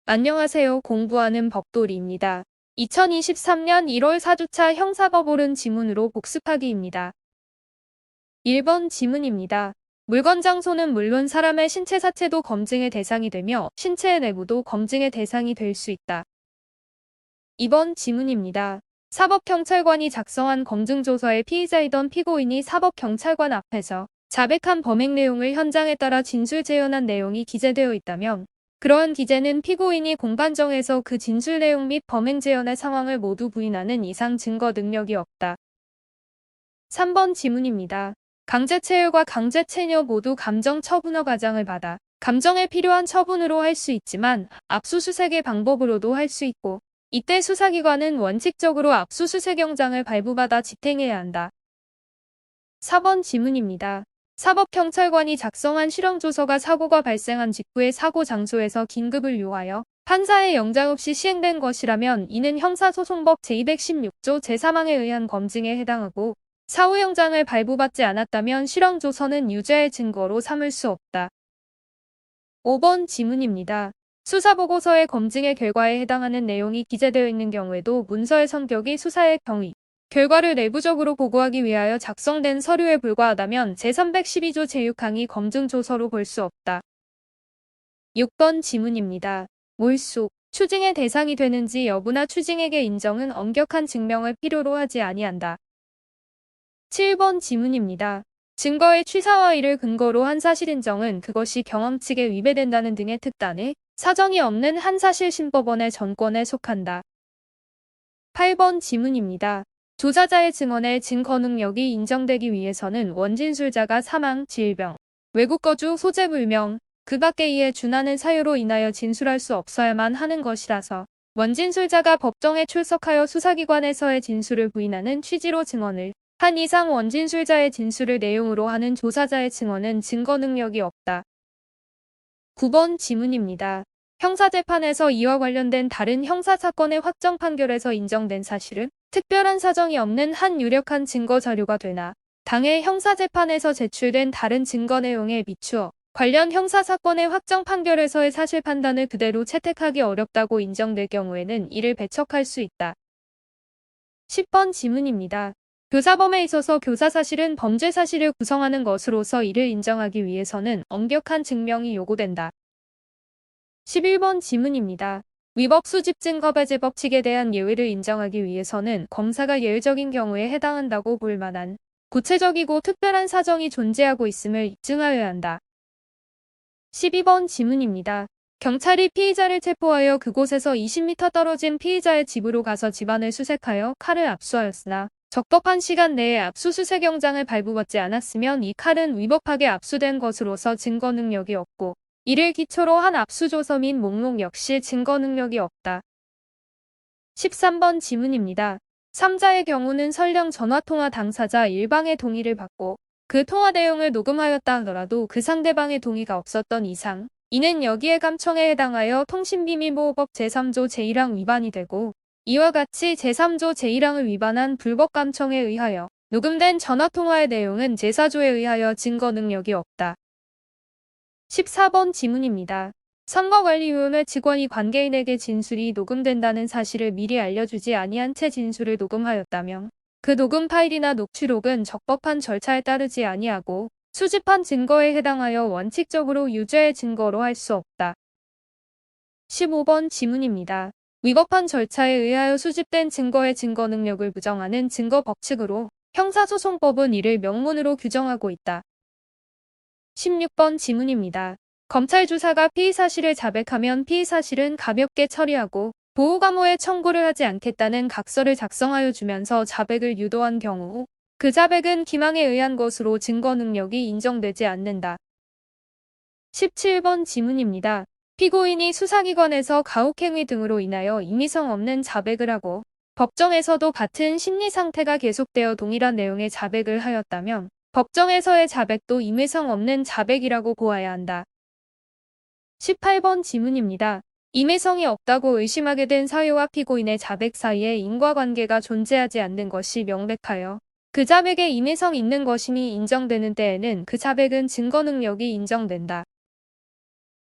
안녕하세요. 공부하는 법돌이입니다. 2023년 1월 4주차 형사법 옳은 지문으로 복습하기입니다. 1번 지문입니다. 물건 장소는 물론 사람의 신체 자체도 검증의 대상이 되며 신체의 내부도 검증의 대상이 될 수 있다. 2번 지문입니다. 사법경찰관이 작성한 검증조서에 피의자이던 피고인이 사법경찰관 앞에서 자백한 범행 내용을 현장에 따라 진술 재현한 내용이 기재되어 있다면 그러한 기재는 피고인이 공판정에서 그 진술 내용 및 범행 재현의 상황을 모두 부인하는 이상 증거 능력이 없다. 3번 지문입니다. 강제체열과 강제체녀 모두 감정처분허 가장을 받아 감정에 필요한 처분으로 할 수 있지만 압수수색의 방법으로도 할 수 있고 이때 수사기관은 원칙적으로 압수수색영장을 발부받아 집행해야 한다. 4번 지문입니다. 사법경찰관이 작성한 실형조서가 사고가 발생한 직후의 사고 장소에서 긴급을 요하여 판사의 영장 없이 시행된 것이라면 이는 형사소송법 제216조 제3항에 의한 검증에 해당하고 사후영장을 발부받지 않았다면 실형조서는 유죄의 증거로 삼을 수 없다. 5번 지문입니다. 수사보고서의 검증의 결과에 해당하는 내용이 기재되어 있는 경우에도 문서의 성격이 수사의 경위, 결과를 내부적으로 보고하기 위하여 작성된 서류에 불과하다면 제312조 제6항이 검증조서로 볼 수 없다. 6번 지문입니다. 몰수, 추징의 대상이 되는지 여부나 추징액의 인정은 엄격한 증명을 필요로 하지 아니한다. 7번 지문입니다. 증거의 취사와 이를 근거로 한 사실인정은 그것이 경험칙에 위배된다는 등의 특단에 사정이 없는 한사실심법원의 전권에 속한다. 8번 지문입니다. 조사자의 증언의 증거 능력이 인정되기 위해서는 원진술자가 사망, 질병, 외국 거주, 소재 불명, 그 밖에 이에 준하는 사유로 인하여 진술할 수 없어야만 하는 것이라서 원진술자가 법정에 출석하여 수사기관에서의 진술을 부인하는 취지로 증언을 한 이상 원진술자의 진술을 내용으로 하는 조사자의 증언은 증거 능력이 없다. 9번 지문입니다. 형사재판에서 이와 관련된 다른 형사사건의 확정 판결에서 인정된 사실은 특별한 사정이 없는 한 유력한 증거 자료가 되나 당해 형사재판에서 제출된 다른 증거 내용에 비추어 관련 형사사건의 확정 판결에서의 사실 판단을 그대로 채택하기 어렵다고 인정될 경우에는 이를 배척할 수 있다. 10번 지문입니다. 교사범에 있어서 교사사실은 범죄사실을 구성하는 것으로서 이를 인정하기 위해서는 엄격한 증명이 요구된다. 11번 지문입니다. 위법 수집 증거 배제 법칙에 대한 예외를 인정하기 위해서는 검사가 예외적인 경우에 해당한다고 볼 만한 구체적이고 특별한 사정이 존재하고 있음을 입증하여야 한다. 12번 지문입니다. 경찰이 피의자를 체포하여 그곳에서 20m 떨어진 피의자의 집으로 가서 집안을 수색하여 칼을 압수하였으나 적법한 시간 내에 압수수색영장을 발부받지 않았으면 이 칼은 위법하게 압수된 것으로서 증거 능력이 없고 이를 기초로 한 압수조서 및 목록 역시 증거 능력이 없다. 13번 지문입니다. 3자의 경우는 설령 전화통화 당사자 일방의 동의를 받고 그 통화 내용을 녹음하였다 하더라도 그 상대방의 동의가 없었던 이상 이는 여기에 감청에 해당하여 통신비밀보호법 제3조 제1항 위반이 되고 이와 같이 제3조 제1항을 위반한 불법 감청에 의하여 녹음된 전화통화의 내용은 제4조에 의하여 증거 능력이 없다. 14번 지문입니다. 선거관리위원회 직원이 관계인에게 진술이 녹음된다는 사실을 미리 알려주지 아니한 채 진술을 녹음하였다면 그 녹음 파일이나 녹취록은 적법한 절차에 따르지 아니하고 수집한 증거에 해당하여 원칙적으로 유죄의 증거로 할 수 없다. 15번 지문입니다. 위법한 절차에 의하여 수집된 증거의 증거 능력을 부정하는 증거 법칙으로 형사소송법은 이를 명문으로 규정하고 있다. 16번 지문입니다. 검찰 주사가 피의사실을 자백하면 피의사실은 가볍게 처리하고 보호감호의 청구를 하지 않겠다는 각서를 작성하여 주면서 자백을 유도한 경우 그 자백은 기망에 의한 것으로 증거 능력이 인정되지 않는다. 17번 지문입니다. 피고인이 수사기관에서 가혹행위 등으로 인하여 임의성 없는 자백을 하고 법정에서도 같은 심리 상태가 계속되어 동일한 내용의 자백을 하였다면 법정에서의 자백도 임의성 없는 자백이라고 보아야 한다. 18번 지문입니다. 임의성이 없다고 의심하게 된 사유와 피고인의 자백 사이에 인과관계가 존재하지 않는 것이 명백하여 그 자백에 임의성 있는 것임이 인정되는 때에는 그 자백은 증거 능력이 인정된다.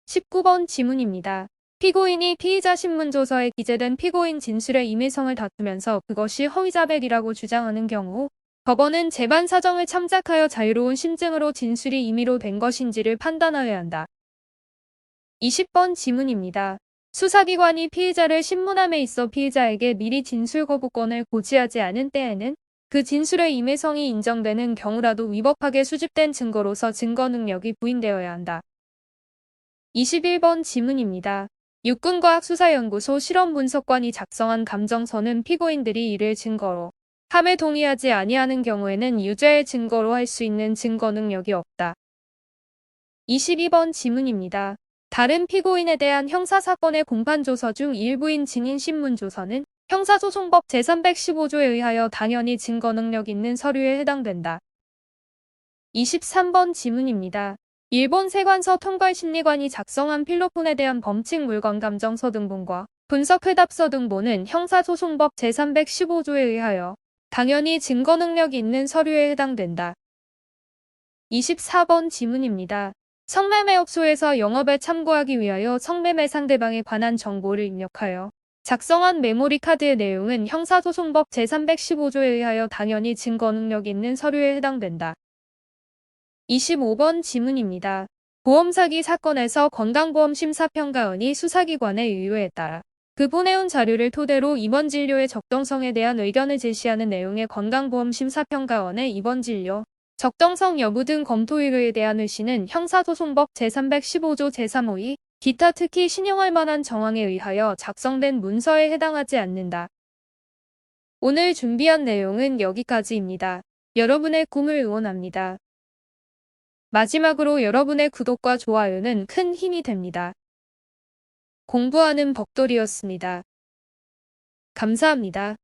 19번 지문입니다. 피고인이 피의자 신문조서에 기재된 피고인 진술의 임의성을 다투면서 그것이 허위자백이라고 주장하는 경우 법원은 재반 사정을 참작하여 자유로운 심증으로 진술이 임의로 된 것인지를 판단하여야 한다. 20번 지문입니다. 수사기관이 피의자를 신문함에 있어 피의자에게 미리 진술 거부권을 고지하지 않은 때에는 그 진술의 임의성이 인정되는 경우라도 위법하게 수집된 증거로서 증거 능력이 부인되어야 한다. 21번 지문입니다. 육군과학수사연구소 실험분석관이 작성한 감정서는 피고인들이 이를 증거로 함에 동의하지 아니하는 경우에는 유죄의 증거로 할 수 있는 증거 능력이 없다. 22번 지문입니다. 다른 피고인에 대한 형사사건의 공판조서 중 일부인 증인신문조서는 형사소송법 제315조에 의하여 당연히 증거 능력 있는 서류에 해당된다. 23번 지문입니다. 일본 세관서 통괄심리관이 작성한 필로폰에 대한 범칙 물건 감정서 등본과 분석회답서 등본은 형사소송법 제315조에 의하여 당연히 증거 능력이 있는 서류에 해당된다. 24번 지문입니다. 성매매업소에서 영업에 참고하기 위하여 성매매 상대방에 관한 정보를 입력하여 작성한 메모리 카드의 내용은 형사소송법 제315조에 의하여 당연히 증거 능력이 있는 서류에 해당된다. 25번 지문입니다. 보험사기 사건에서 건강보험심사평가원이 수사기관의 의뢰에 따라 그 보내온 자료를 토대로 입원 진료의 적정성에 대한 의견을 제시하는 내용의 건강보험심사평가원의 입원 진료, 적정성 여부 등 검토 의뢰에 대한 의시는 형사소송법 제315조 제3호의 기타 특히 신용할 만한 정황에 의하여 작성된 문서에 해당하지 않는다. 오늘 준비한 내용은 여기까지입니다. 여러분의 꿈을 응원합니다. 마지막으로 여러분의 구독과 좋아요는 큰 힘이 됩니다. 공부하는 벅돌이었습니다. 감사합니다.